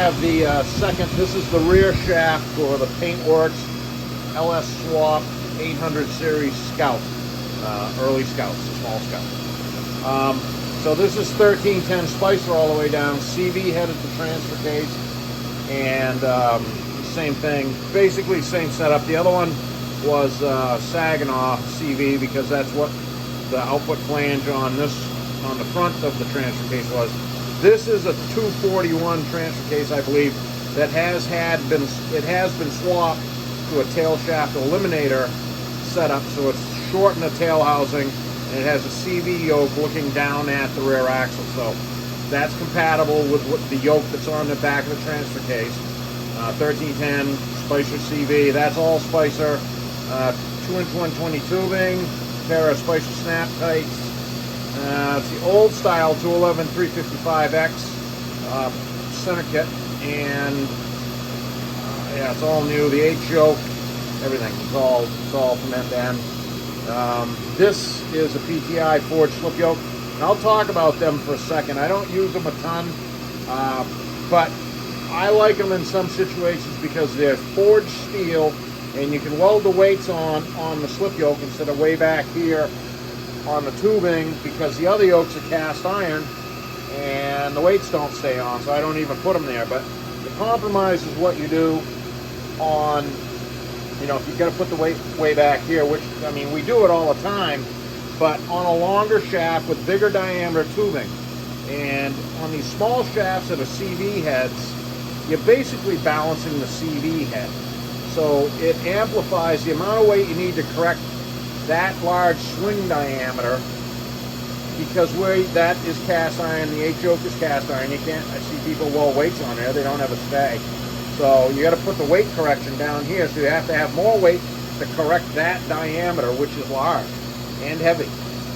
have the second, this is the rear shaft for the Paintworks LS Swap 800 Series Scout, early Scouts, small Scout. So this is 1310 Spicer all the way down, CV head at the transfer case, and same thing, basically same setup. The other one was Saginaw CV because that's what the output flange on this, on the front of the transfer case was. This is a 241 transfer case, I believe, that has been swapped to a tail shaft eliminator setup, so it's shortened the tail housing, and it has a CV yoke looking down at the rear axle. So that's compatible with the yoke that's on the back of the transfer case. 1310 Spicer CV, that's all Spicer. 2-inch 120 tubing, pair of Spicer snap tights. It's the old style 211 355X center kit, and yeah, it's all new. The H yoke, everything. It's all from end to end. This is a PTI forged slip yoke. And I'll talk about them for a second. I don't use them a ton, but I like them in some situations because they're forged steel, and you can weld the weights on the slip yoke instead of way back here on the tubing, because the other yokes are cast iron and the weights don't stay on, so I don't even put them there. But the compromise is what you do on, you know, if you're going to put the weight way back here, which, I mean, we do it all the time, but on a longer shaft with bigger diameter tubing. And on these small shafts that are CV heads, you're basically balancing the CV head. So it amplifies the amount of weight you need to correct that large swing diameter, because that is cast iron, the H yoke is cast iron. You can't, I see people roll weights on there, they don't have a stay. So you got to put the weight correction down here, so you have to have more weight to correct that diameter, which is large and heavy.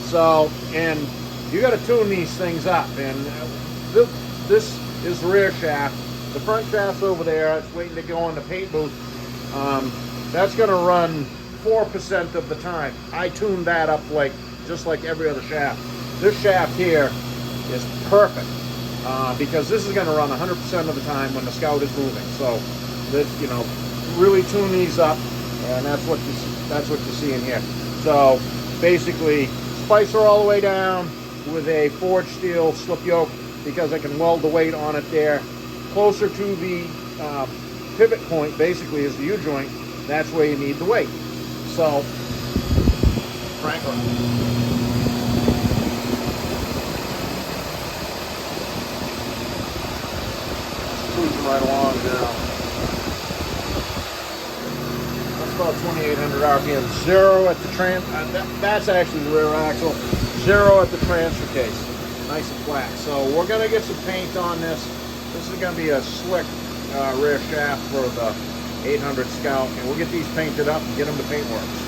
So, and you got to tune these things up, and this is the rear shaft. The front shaft's over there, it's waiting to go in the paint booth. That's going to run 4% of the time. I tuned that up just like every other shaft. This shaft here is perfect because this is going to run 100% of the time when the Scout is moving. So this, you know, really tune these up, and that's what you see in here. So basically, Spicer all the way down with a forged steel slip yoke because I can weld the weight on it there. Closer to the pivot point, basically, is the U-joint. That's where you need the weight. So, Franklin. Cruising right along now. That's about 2,800 RPM. Zero at the that's actually the rear axle. Zero at the transfer case. Nice and flat. So we're going to get some paint on this. This is going to be a slick rear shaft for the 800 Scout, and we'll get these painted up and get them to Paintworks.